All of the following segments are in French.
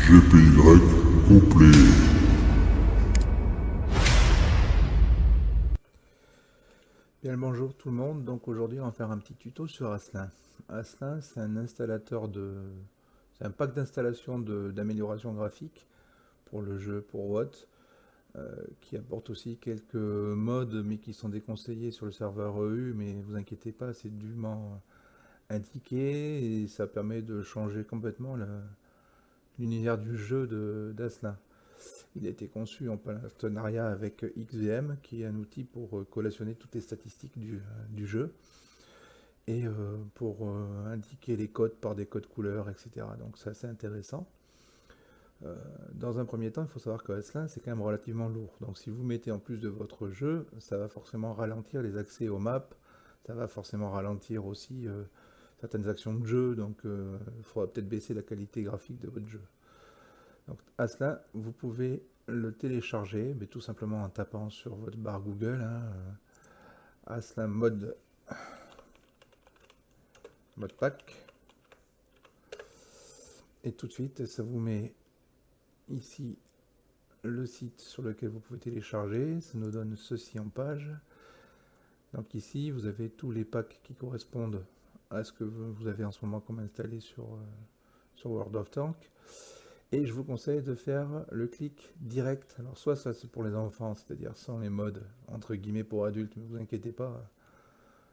GPY complet. Bien le bonjour tout le monde, donc aujourd'hui on va faire un petit tuto sur Aslin. Aslin c'est un installateur de... c'est un pack d'installation d'amélioration graphique pour le jeu, pour Watt, qui apporte aussi quelques modes mais qui sont déconseillés sur le serveur EU, mais vous inquiétez pas, c'est dûment indiqué et ça permet de changer complètement l'univers du jeu d'Aslin. Il a été conçu en partenariat avec XVM, qui est un outil pour collationner toutes les statistiques du jeu et pour indiquer les codes par des codes couleurs, etc. Donc c'est assez intéressant. Dans un premier temps, il faut savoir que Aslin, c'est quand même relativement lourd. Donc si vous mettez en plus de votre jeu, ça va forcément ralentir les accès aux maps, ça va forcément ralentir aussi certaines actions de jeu, donc il faudra peut-être baisser la qualité graphique de votre jeu. Donc Aslin, vous pouvez le télécharger, mais tout simplement en tapant sur votre barre Google, Aslin mode pack, et tout de suite ça vous met ici le site sur lequel vous pouvez télécharger. Ça nous donne ceci en page. Donc ici vous avez tous les packs qui correspondent à ce que vous avez en ce moment comme installé sur World of Tanks. Et je vous conseille de faire le clic direct. Alors soit ça c'est pour les enfants, c'est-à-dire sans les modes entre guillemets pour adultes, mais vous inquiétez pas,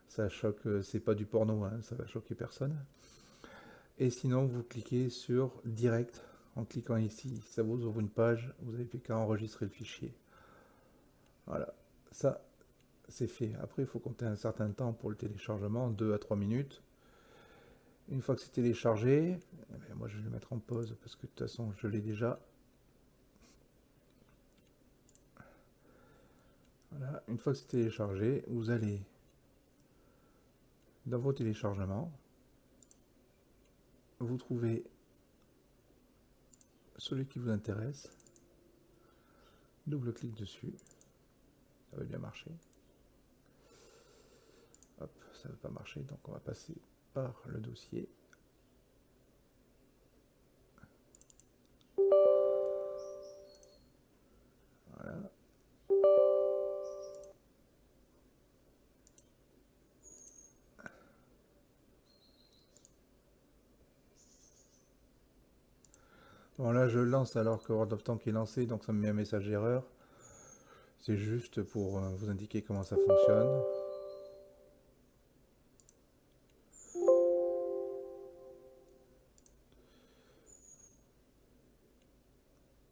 ça choque, c'est pas du porno, hein, ça va choquer personne. Et sinon vous cliquez sur direct en cliquant ici, ça vous ouvre une page, vous n'avez plus qu'à enregistrer le fichier. Voilà, ça c'est fait. Après il faut compter un certain temps pour le téléchargement, 2 à 3 minutes. Une fois que c'est téléchargé, moi je vais le mettre en pause parce que de toute façon je l'ai déjà. Voilà, une fois que c'est téléchargé, vous allez dans vos téléchargements, vous trouvez celui qui vous intéresse, double clic dessus, ça va bien marcher. Hop, ça ne veut pas marcher, donc on va passer par le dossier. Voilà. Bon là je lance alors que World of Tanks est lancé, donc ça me met un message d'erreur. C'est juste pour vous indiquer comment ça fonctionne.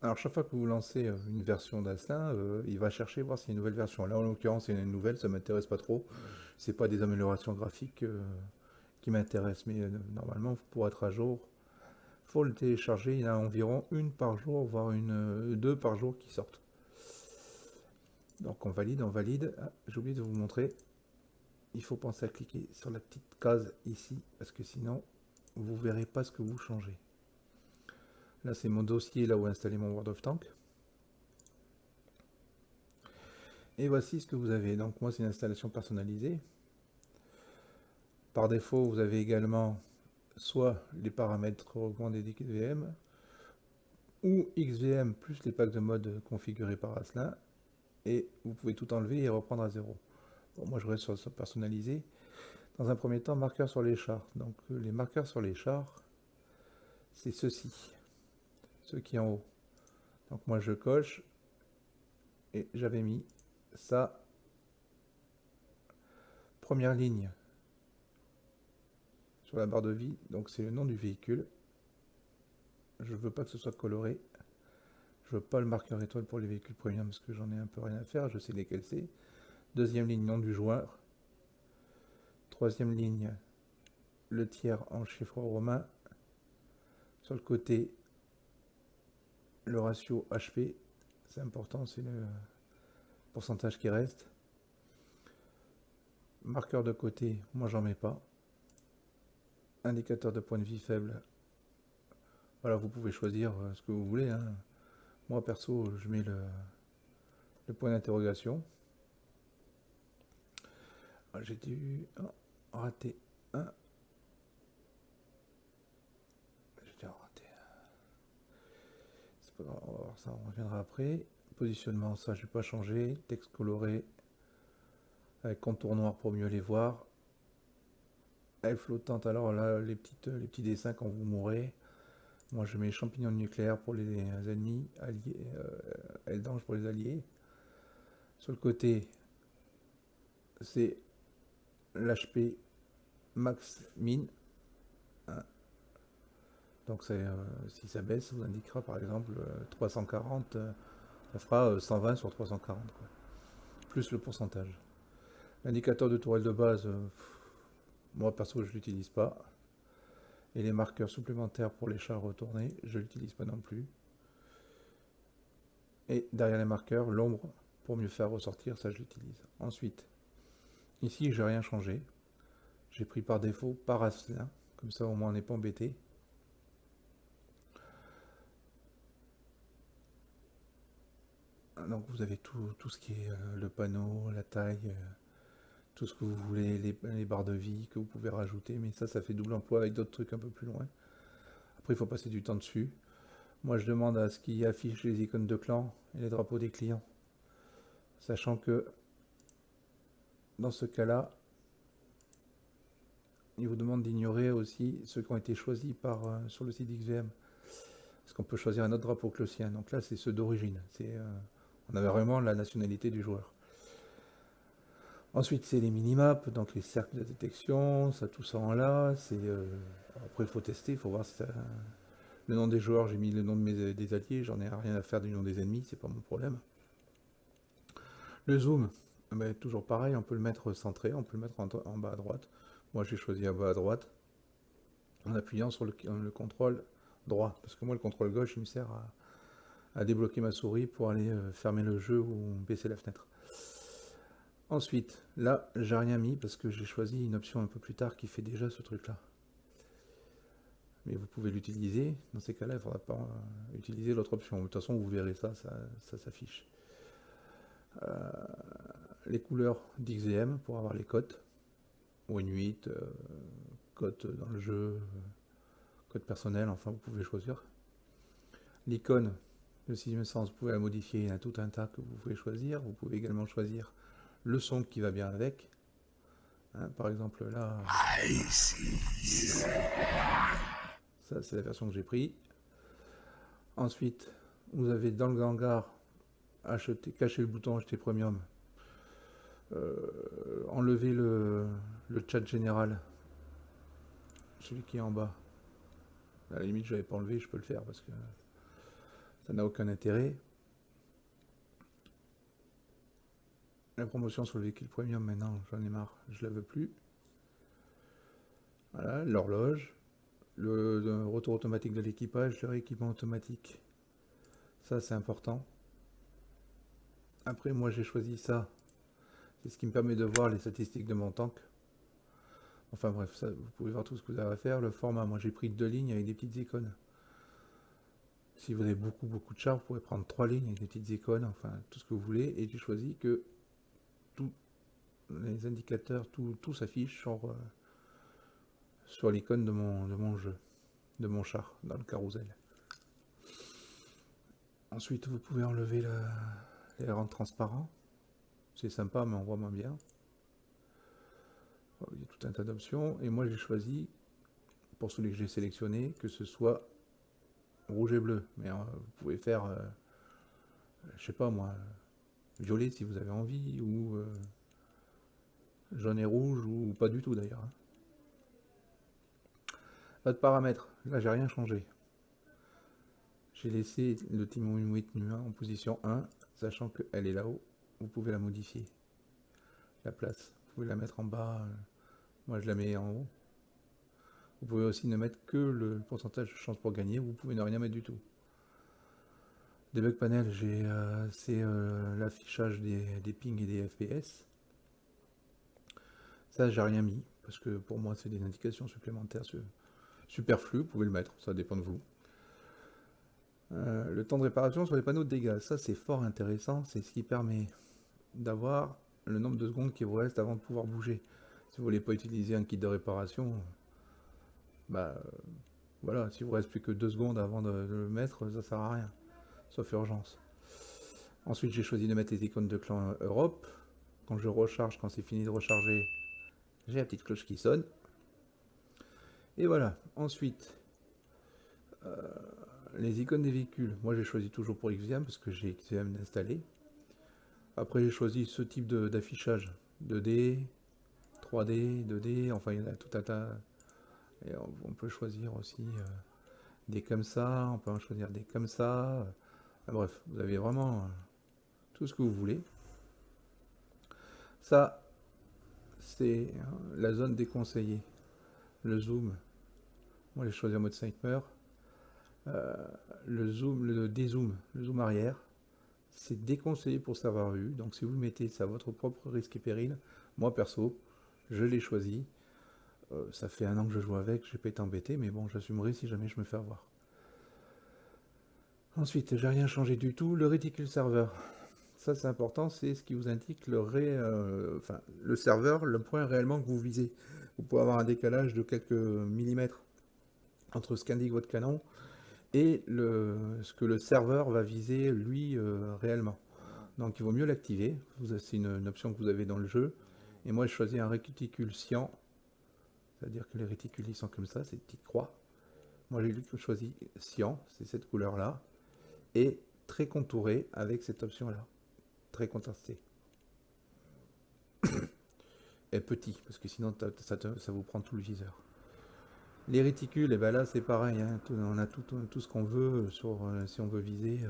Alors chaque fois que vous lancez une version d'Aslin, il va chercher voir s'il y a une nouvelle version. Là en l'occurrence il y a une nouvelle, ça m'intéresse pas trop. C'est pas des améliorations graphiques qui m'intéressent, mais normalement pour être à jour, faut le télécharger. Il y en a environ une par jour, voire deux par jour qui sortent. Donc on valide, on valide. Ah, j'ai oublié de vous montrer. Il faut penser à cliquer sur la petite case ici, parce que sinon vous verrez pas ce que vous changez. Là c'est mon dossier, là où installer mon World of Tanks. Et voici ce que vous avez. Donc moi c'est une installation personnalisée. Par défaut vous avez également soit les paramètres recommandés d'XVM, ou XVM plus les packs de mode configurés par Aslin, et vous pouvez tout enlever et reprendre à zéro. Bon, moi je reste sur le personnalisé. Dans un premier temps, marqueurs sur les chars. Donc les marqueurs sur les chars, c'est ceux-ci, ceux qui en haut. Donc moi je coche, et j'avais mis ça, première ligne sur la barre de vie, donc c'est le nom du véhicule. Je veux pas que ce soit coloré. Je veux pas le marqueur étoile pour les véhicules premium parce que j'en ai un peu rien à faire, je sais lesquels c'est. Deuxième ligne, nom du joueur. Troisième ligne, le tiers en chiffres romains. Sur le côté, le ratio HP, c'est important, c'est le pourcentage qui reste. Marqueur de côté, moi j'en mets pas. Indicateur de point de vie faible. Voilà, vous pouvez choisir ce que vous voulez, hein. Moi perso, je mets le point d'interrogation. J'ai dû rater un. J'ai dû en rater un. On va voir ça, on reviendra après. Positionnement, ça j'ai pas changé. Texte coloré avec contour noir pour mieux les voir. Elle flottante, alors là les petits dessins quand vous mourrez. Moi je mets champignons nucléaires pour les ennemis, alliés, elle dange pour les alliés. Sur le côté, c'est l'HP max min. Hein. Donc si ça baisse, ça vous indiquera par exemple 340, ça fera 120 sur 340, quoi. Plus le pourcentage. L'indicateur de tourelle de base, moi perso je l'utilise pas. Et les marqueurs supplémentaires pour les chars retournés, je l'utilise pas non plus. Et derrière les marqueurs, l'ombre pour mieux faire ressortir, ça je l'utilise. Ensuite, ici j'ai rien changé. J'ai pris par défaut par Asselin, comme ça au moins on n'est pas embêté. Donc vous avez tout ce qui est le panneau, la taille, tout ce que vous voulez, les barres de vie que vous pouvez rajouter, mais ça fait double emploi avec d'autres trucs un peu plus loin. Après il faut passer du temps dessus. Moi je demande à ce qu'il affiche les icônes de clan et les drapeaux des clients. Sachant que dans ce cas-là, il vous demande d'ignorer aussi ceux qui ont été choisis sur le site XVM. Parce qu'on peut choisir un autre drapeau que le sien. Donc là c'est ceux d'origine. On avait vraiment la nationalité du joueur. Ensuite, c'est les minimaps, donc les cercles de détection, ça, tout ça en là. Après, il faut tester, il faut voir si ça... Le nom des joueurs, j'ai mis le nom des alliés, j'en ai rien à faire du nom des ennemis, c'est pas mon problème. Le zoom, ben, toujours pareil, on peut le mettre centré, on peut le mettre en bas à droite. Moi, j'ai choisi en bas à droite, en appuyant sur le contrôle droit, parce que moi, le contrôle gauche, il me sert à débloquer ma souris pour aller fermer le jeu ou baisser la fenêtre. Ensuite, là, j'ai rien mis parce que j'ai choisi une option un peu plus tard qui fait déjà ce truc-là. Mais vous pouvez l'utiliser. Dans ces cas-là, il ne faudra pas utiliser l'autre option. De toute façon, vous verrez ça s'affiche. Les couleurs d'XVM pour avoir les cotes. Win 8, cote dans le jeu, code personnel, enfin, vous pouvez choisir. L'icône, le sixième sens, vous pouvez la modifier. Il y en a tout un tas que vous pouvez choisir. Vous pouvez également choisir le son qui va bien avec. Hein, par exemple là, ça c'est la version que j'ai pris. Ensuite, vous avez dans le hangar cacher le bouton acheter premium, enlever le chat général, celui qui est en bas. À la limite, je l'avais pas enlevé, je peux le faire parce que ça n'a aucun intérêt. La promotion sur le véhicule premium, maintenant j'en ai marre, je la veux plus. Voilà, l'horloge, le retour automatique de l'équipage, le rééquipement automatique, ça c'est important. Après moi j'ai choisi ça, c'est ce qui me permet de voir les statistiques de mon tank. Enfin bref, ça, vous pouvez voir tout ce que vous avez à faire. Le format, moi j'ai pris 2 lignes avec des petites icônes. Si vous avez beaucoup de chars, vous pouvez prendre 3 lignes avec des petites icônes, enfin tout ce que vous voulez. Et j'ai choisi que tous les indicateurs, tout s'affiche sur l'icône de mon jeu, de mon char, dans le carrousel. Ensuite, vous pouvez enlever les rendre transparents. C'est sympa, mais on voit moins bien. Il y a tout un tas d'options. Et moi, j'ai choisi, pour celui que j'ai sélectionné, que ce soit rouge et bleu. Mais vous pouvez faire, je sais pas moi, violet si vous avez envie, ou jaune et rouge, ou pas du tout d'ailleurs. Votre paramètre, là j'ai rien changé. J'ai laissé le Team Win 8 nu 1 en position 1, sachant qu'elle est là-haut. Vous pouvez la modifier. La place, vous pouvez la mettre en bas. Moi je la mets en haut. Vous pouvez aussi ne mettre que le pourcentage de chance pour gagner. Vous pouvez ne rien mettre du tout. Debug panel, c'est l'affichage des pings et des FPS. Ça j'ai rien mis, parce que pour moi c'est des indications supplémentaires superflues. Vous pouvez le mettre, ça dépend de vous. Le temps de réparation sur les panneaux de dégâts, ça c'est fort intéressant, c'est ce qui permet d'avoir le nombre de secondes qui vous reste avant de pouvoir bouger. Si vous voulez pas utiliser un kit de réparation, bah voilà, si vous reste plus que 2 secondes avant de le mettre, ça sert à rien. sauf urgence. Ensuite, j'ai choisi de mettre les icônes de clan Europe. Quand je recharge, quand c'est fini de recharger, j'ai la petite cloche qui sonne. Et voilà. Ensuite, les icônes des véhicules. Moi, j'ai choisi toujours pour XVM parce que j'ai XVM installé. Après, j'ai choisi ce type d'affichage. 2D, 3D, 2D, enfin, il y en a tout un tas. Et on peut choisir aussi des comme ça, on peut en choisir des comme ça. Bref, vous avez vraiment tout ce que vous voulez. Ça, c'est la zone déconseillée. Le zoom, moi j'ai choisi en mode sniper. Le zoom, le dézoom, le zoom arrière, c'est déconseillé pour savoir vu. Donc si vous le mettez, c'est à votre propre risque et péril. Moi perso, je l'ai choisi. Ça fait 1 an que je joue avec, j'ai pas été embêté, mais bon, j'assumerai si jamais je me fais avoir. Ensuite, j'ai rien changé du tout. Le réticule serveur, ça c'est important, c'est ce qui vous indique le serveur, le point réellement que vous visez. Vous pouvez avoir un décalage de quelques millimètres entre ce qu'indique votre canon et ce que le serveur va viser lui réellement. Donc il vaut mieux l'activer. C'est une option que vous avez dans le jeu. Et moi je choisis un réticule cyan, c'est-à-dire que les réticules ils sont comme ça, ces petites croix. Moi j'ai choisi cyan, c'est cette couleur là, et très contouré avec cette option là, très contrasté. Et petit, parce que sinon ça vous prend tout le viseur. Les réticules, et ben là c'est pareil, hein, on a tout ce qu'on veut si on veut viser.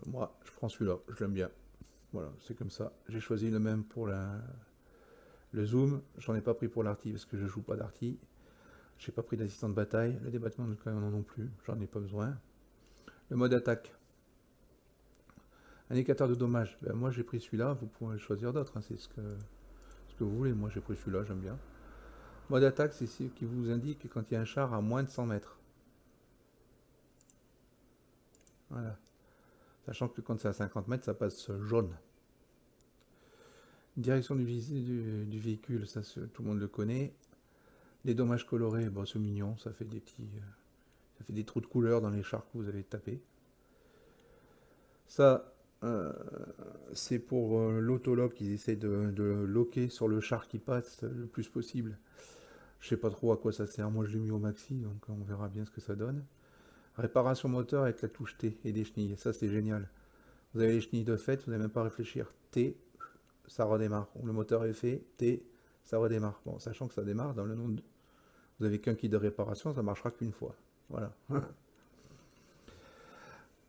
Moi je prends celui-là, je l'aime bien. Voilà, c'est comme ça. J'ai choisi le même pour le zoom. J'en ai pas pris pour l'arty parce que je joue pas d'arty. J'ai pas pris d'assistant de bataille. Le débattement de canon non plus, j'en ai pas besoin. Le mode attaque. Indicateur de dommage. Ben, moi j'ai pris celui-là, vous pouvez choisir d'autres, hein, c'est ce que vous voulez. Moi j'ai pris celui-là, j'aime bien. Mode attaque, c'est ce qui vous indique quand il y a un char à moins de 100 mètres. Voilà. Sachant que quand c'est à 50 mètres, ça passe jaune. Direction du véhicule, ça tout le monde le connaît. Les dommages colorés, bon, c'est mignon, ça fait ça fait des trous de couleur dans les chars que vous avez tapés. Ça, c'est pour l'autolock, ils essaient de loquer sur le char qui passe le plus possible. Je sais pas trop à quoi ça sert, moi je l'ai mis au maxi, donc on verra bien ce que ça donne. Réparation moteur avec la touche T et des chenilles, ça c'est génial. Vous avez les chenilles de fait, vous n'avez même pas à réfléchir. T, ça redémarre. Le moteur est fait, T, ça redémarre. Bon, sachant que ça démarre dans le nom de... Vous avez qu'un kit de réparation, ça marchera qu'une fois. Voilà.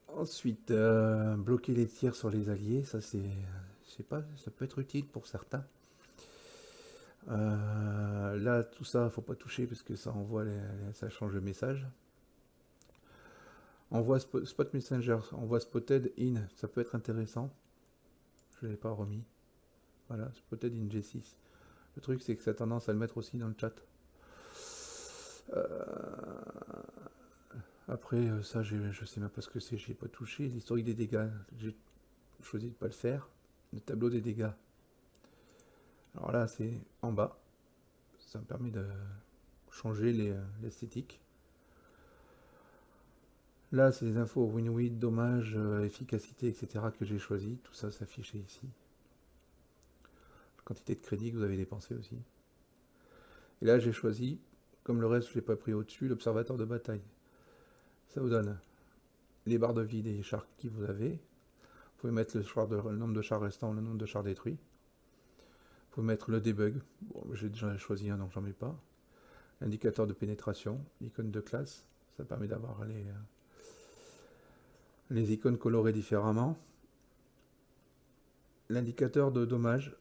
Ensuite, bloquer les tirs sur les alliés, ça c'est... Je sais pas, ça peut être utile pour certains. Là, tout ça, faut pas toucher parce que ça envoie ça change le message. Envoie Spot Messenger, envoie Spotted in, ça peut être intéressant. Je ne l'ai pas remis. Voilà, Spotted in G6. Le truc, c'est que ça a tendance à le mettre aussi dans le chat. Après, ça, je sais même pas ce que c'est, j'ai pas touché. L'historique des dégâts, j'ai choisi de ne pas le faire. Le tableau des dégâts. Alors là, c'est en bas. Ça me permet de changer l'esthétique. Là, c'est les infos win-win, dommages, efficacité, etc. que j'ai choisi. Tout ça s'affiche ici. Quantité de crédit que vous avez dépensé aussi. Et là, j'ai choisi, comme le reste, je ne l'ai pas pris au-dessus, l'observateur de bataille. Ça vous donne les barres de vie des chars qui vous avez. Vous pouvez mettre le nombre de chars restants, le nombre de chars détruits. Vous pouvez mettre le debug. Bon, j'ai déjà choisi un, donc j'en mets pas. L'indicateur de pénétration, l'icône de classe. Ça permet d'avoir les icônes colorées différemment. L'indicateur de dommages.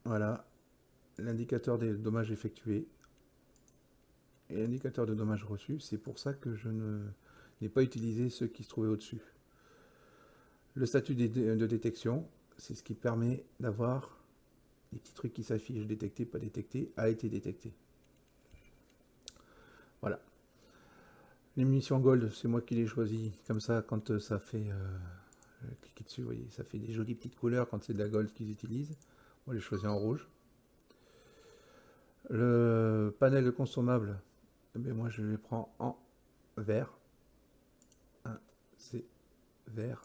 Voilà. L'indicateur des dommages effectués. Et l'indicateur de dommages reçus. C'est pour ça que je n'ai pas utilisé ceux qui se trouvaient au-dessus. Le statut de détection, c'est ce qui permet d'avoir les petits trucs qui s'affichent, détecté, pas détecté, a été détecté. Voilà. Les munitions gold, c'est moi qui les choisis. Comme ça, quand ça fait... cliquez dessus, vous voyez, ça fait des jolies petites couleurs quand c'est de la gold qu'ils utilisent. Moi, je les choisis en rouge. Le panel de consommables, eh bien, moi, je les prends en vert. 1, c'est vert.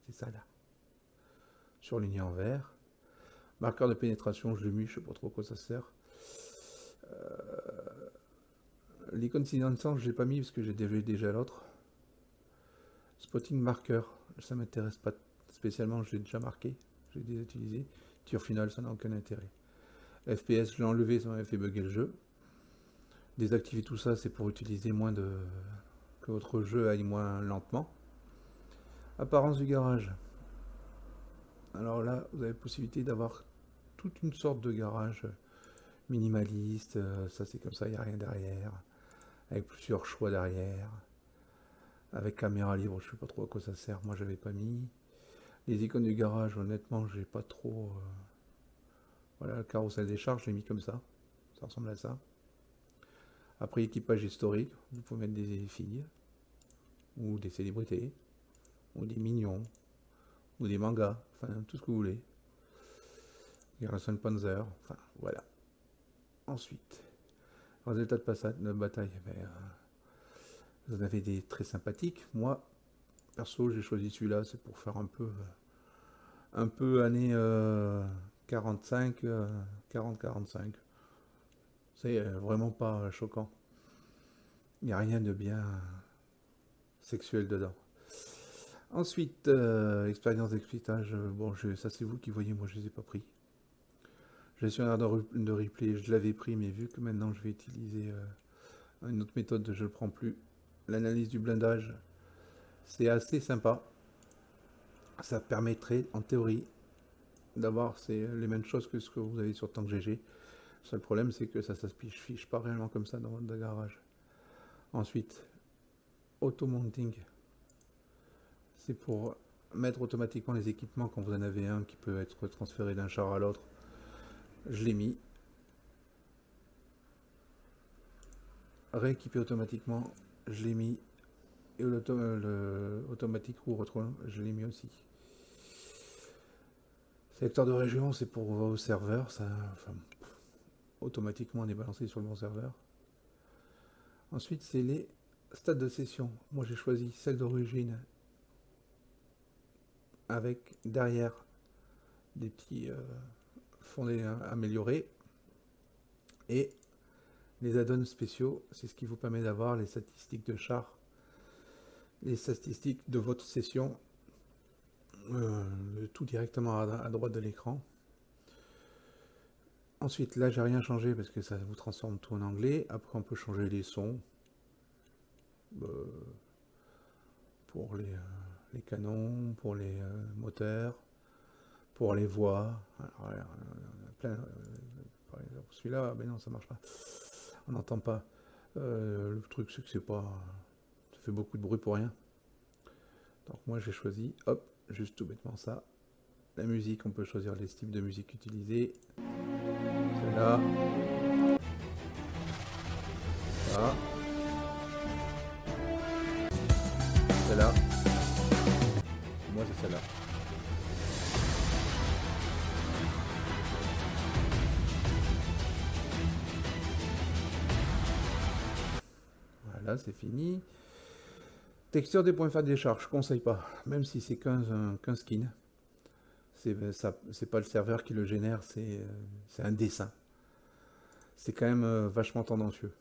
C'est ça là. Surligné en vert. Marqueur de pénétration, je l'ai mis, je sais pas trop à quoi ça sert. L'icône silenciante, je l'ai pas mis parce que j'ai déjà l'autre. Spotting marqueur, ça m'intéresse pas spécialement, je l'ai déjà marqué, j'ai déjà utilisé. Tir final, ça n'a aucun intérêt. FPS, je l'ai enlevé, ça m'avait fait bugger le jeu. Désactiver tout ça, c'est pour utiliser moins de... que votre jeu aille moins lentement. Apparence du garage. Alors là, vous avez possibilité d'avoir toute une sorte de garage minimaliste, ça c'est comme ça, il n'y a rien derrière, avec plusieurs choix derrière, avec caméra libre, je sais pas trop à quoi ça sert, moi j'avais pas mis. Les icônes du garage, honnêtement, j'ai pas trop... Voilà, le carrousel des charges, je l'ai mis comme ça ressemble à ça. Après, équipage historique, vous pouvez mettre des filles, ou des célébrités, ou des mignons, ou des mangas, enfin tout ce que vous voulez. Garrison Panzer, enfin voilà. Ensuite, résultat de bataille, vous en avez des très sympathiques. Moi, perso, j'ai choisi celui-là, c'est pour faire un peu années 45, 40-45. C'est vraiment pas choquant. Il n'y a rien de bien sexuel dedans. Ensuite, expérience d'explitage. Bon, ça c'est vous qui voyez, moi je les ai pas pris. Gestionnaire de replay, je l'avais pris, mais vu que maintenant je vais utiliser une autre méthode, je ne le prends plus. L'analyse du blindage, c'est assez sympa. Ça permettrait, en théorie, d'avoir les mêmes choses que ce que vous avez sur Tank GG. Le seul problème, c'est que ça ne s'affiche pas réellement comme ça dans votre garage. Ensuite, auto-mounting. C'est pour mettre automatiquement les équipements quand vous en avez un qui peut être transféré d'un char à l'autre. Je l'ai mis. Rééquiper automatiquement, je l'ai mis. Et l'automatique roue retrouve, je l'ai mis aussi. Sélecteur de région, c'est pour vos serveurs. Ça, enfin, automatiquement, on est balancé sur le bon serveur. Ensuite, c'est les stades de session. Moi, j'ai choisi celle d'origine avec derrière des petits fondés améliorés et les add-ons spéciaux. C'est ce qui vous permet d'avoir les statistiques de char, les statistiques de votre session, tout directement à droite de l'écran. Ensuite, là, j'ai rien changé parce que ça vous transforme tout en anglais. Après, on peut changer les sons pour les canons, pour les moteurs, pour les voix. Alors, plein, par exemple, celui-là, mais non, ça marche pas. On n'entend pas. Le truc, c'est que c'est pas... Ça fait beaucoup de bruit pour rien. Donc moi, j'ai choisi, hop, juste tout bêtement ça. La musique, on peut choisir les styles de musique utilisés. Celle-là. Voilà. Celle-là. Moi, c'est celle-là. Voilà, c'est fini. Texture des points faibles des charges, je conseille pas. Même si c'est qu'un skin. C'est pas le serveur qui le génère, c'est un dessin. C'est quand même vachement tendancieux.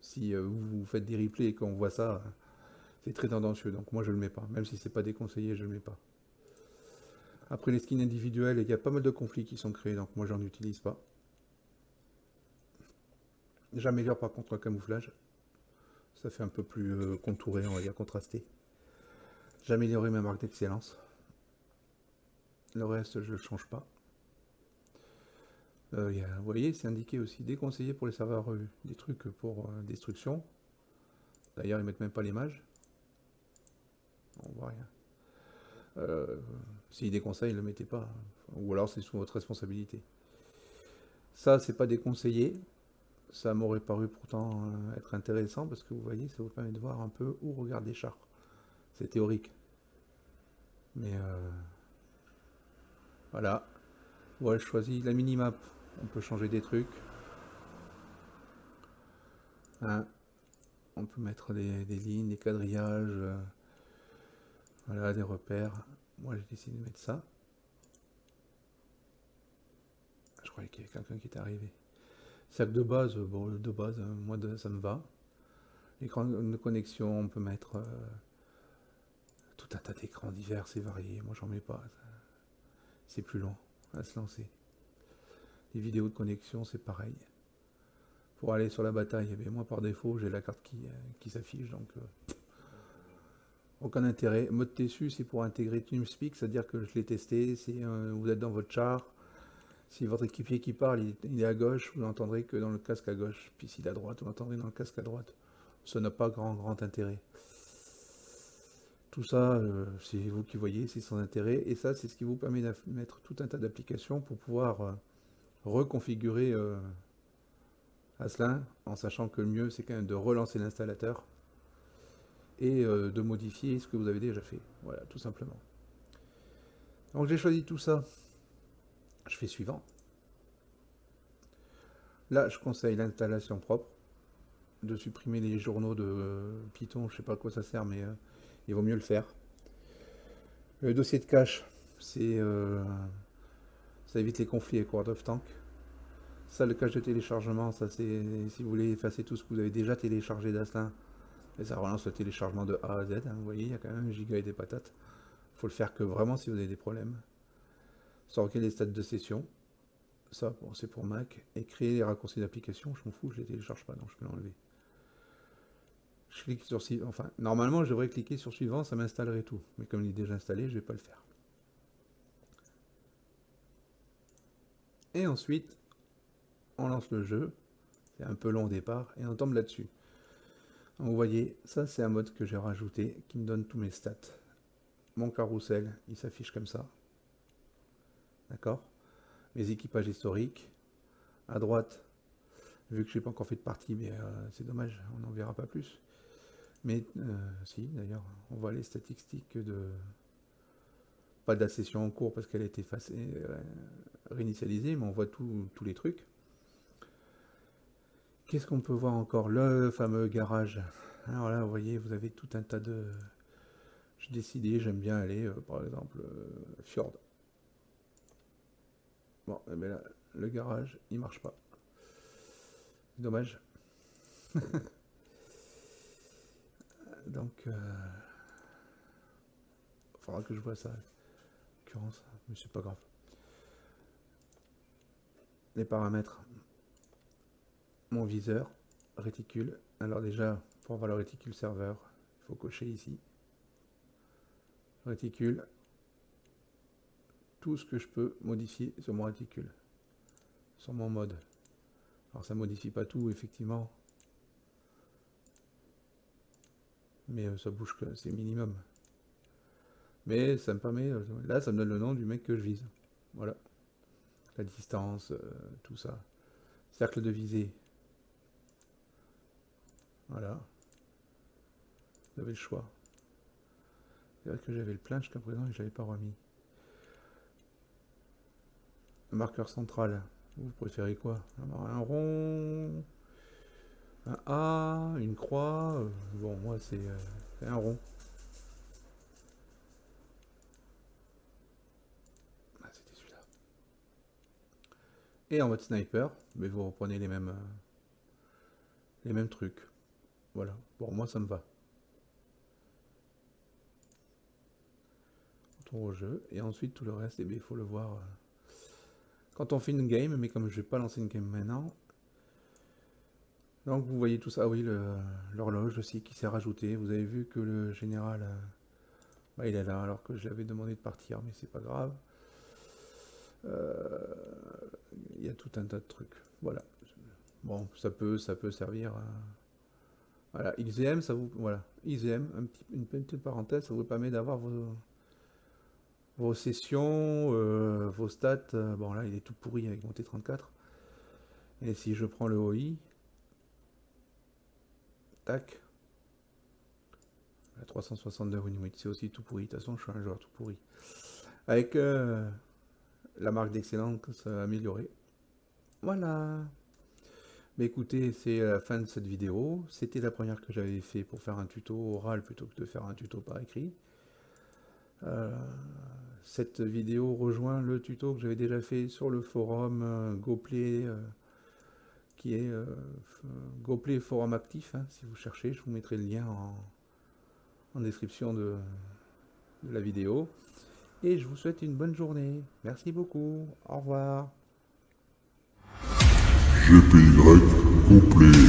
Si vous faites des replays et qu'on voit ça, c'est très tendancieux. Donc moi je le mets pas. Même si c'est pas déconseillé, je le mets pas. Après les skins individuels, il y a pas mal de conflits qui sont créés, donc moi j'en utilise pas. J'améliore par contre le camouflage. Ça fait un peu plus contouré, on va dire contrasté. J'ai amélioré ma marque d'excellence. Le reste, je ne le change pas. Vous voyez, c'est indiqué aussi déconseillé pour les serveurs des trucs pour destruction. D'ailleurs, ils mettent même pas l'image. On voit rien. S'ils déconseillent, ne le mettez pas. Ou alors c'est sous votre responsabilité. Ça, c'est pas déconseillé. Ça m'aurait paru pourtant être intéressant parce que vous voyez, ça vous permet de voir un peu où regarder char. C'est théorique. Mais voilà. Ouais, je choisis la minimap. On peut changer des trucs. Hein, on peut mettre des lignes, des quadrillages, voilà, des repères. Moi j'ai décidé de mettre ça. Je croyais qu'il y avait quelqu'un qui était arrivé. Cercle de base, bon, de base, moi ça me va. L'écran de connexion, on peut mettre tout un tas d'écrans divers et variés. Moi j'en mets pas, c'est plus long à se lancer. Les vidéos de connexion, c'est pareil. Pour aller sur la bataille, eh bien, moi par défaut, j'ai la carte qui s'affiche, donc aucun intérêt. Mode TSU, c'est pour intégrer TeamSpeak, c'est-à-dire que je l'ai testé. Si vous êtes dans votre char, si votre équipier qui parle, il est à gauche, vous l'entendrez que dans le casque à gauche. Puis s'il est à droite, vous l'entendrez dans le casque à droite. Ça n'a pas grand intérêt. Tout ça, c'est vous qui voyez, c'est sans intérêt. Et ça, c'est ce qui vous permet de mettre tout un tas d'applications pour pouvoir reconfigurer Aslan, en sachant que le mieux, c'est quand même de relancer l'installateur et de modifier ce que vous avez déjà fait. Voilà, tout simplement. Donc j'ai choisi tout ça. Je fais suivant. Là, je conseille l'installation propre, de supprimer les journaux de Python. Je sais pas à quoi ça sert, mais il vaut mieux le faire. Le dossier de cache, c'est ça évite les conflits avec World of Tanks. Ça, le cache de téléchargement, ça c'est si vous voulez effacer tout ce que vous avez déjà téléchargé d'Aslan, et ça relance le téléchargement de A à Z. Hein, vous voyez, il y a quand même un giga et des patates. Faut le faire que vraiment si vous avez des problèmes. Sauvegarder les stats de session. Ça, bon, c'est pour Mac. Et créer les raccourcis d'application, je m'en fous, je les télécharge pas, donc je peux l'enlever. Je clique sur suivant. Enfin, normalement, je devrais cliquer sur suivant, ça m'installerait tout. Mais comme il est déjà installé, je vais pas le faire. Et ensuite, on lance le jeu. C'est un peu long au départ, et on tombe là-dessus. Donc, vous voyez, ça c'est un mode que j'ai rajouté, qui me donne tous mes stats. Mon carrousel, il s'affiche comme ça. D'accord? Mes équipages historiques. À droite, vu que je n'ai pas encore fait de partie, mais c'est dommage, on n'en verra pas plus. Mais si, d'ailleurs, on voit les statistiques de... Pas de la session en cours parce qu'elle a été réinitialisée, mais on voit tous les trucs. Qu'est-ce qu'on peut voir encore? Le fameux garage. Alors là, vous voyez, vous avez tout un tas de... J'ai décidé, j'aime bien aller, par exemple, Fjord. Bon, mais là, le garage, il marche pas. Dommage. Donc, il faudra que je vois ça. En l'occurrence, mais c'est pas grave. Les paramètres. Mon viseur, réticule. Alors déjà, pour avoir le réticule serveur, il faut cocher ici. Réticule. Tout ce que je peux modifier sur mon réticule. Sur mon mode. Alors ça modifie pas tout, effectivement. Mais ça bouge que c'est minimum. Mais ça me permet, là ça me donne le nom du mec que je vise. Voilà. La distance, tout ça. Cercle de visée. Voilà. Vous avez le choix. C'est vrai que j'avais le plein jusqu'à présent et je l'avais pas remis. Le marqueur central. Vous préférez quoi? Un rond, un A, une croix. Bon, moi c'est un rond. Ah, c'était celui-là. Et en mode sniper, mais vous reprenez les mêmes trucs. Voilà. Bon, moi ça me va. On tourne au jeu et ensuite tout le reste, eh bien, il faut le voir quand on fait une game, mais comme je vais pas lancer une game maintenant. Donc vous voyez tout ça. Ah oui, l'horloge aussi qui s'est rajoutée. Vous avez vu que le général, bah, il est là alors que je lui avais demandé de partir, mais c'est pas grave. Il y a tout un tas de trucs. Voilà. Bon, ça peut servir. Voilà, XVM, ça vous, voilà, XVM, une petite parenthèse, ça vous permet d'avoir vos sessions, vos stats. Bon là, il est tout pourri avec mon T34. Et si je prends le OI, tac, la 362 Winwit, c'est aussi tout pourri. De toute façon, je suis un joueur tout pourri. Avec la marque d'excellence améliorée. Voilà. Mais écoutez, c'est la fin de cette vidéo. C'était la première que j'avais fait pour faire un tuto oral plutôt que de faire un tuto par écrit. Cette vidéo rejoint le tuto que j'avais déjà fait sur le forum GoPlay, qui est GoPlay Forum Actif. Hein, si vous cherchez, je vous mettrai le lien en description de la vidéo. Et je vous souhaite une bonne journée. Merci beaucoup. Au revoir. GPY complet.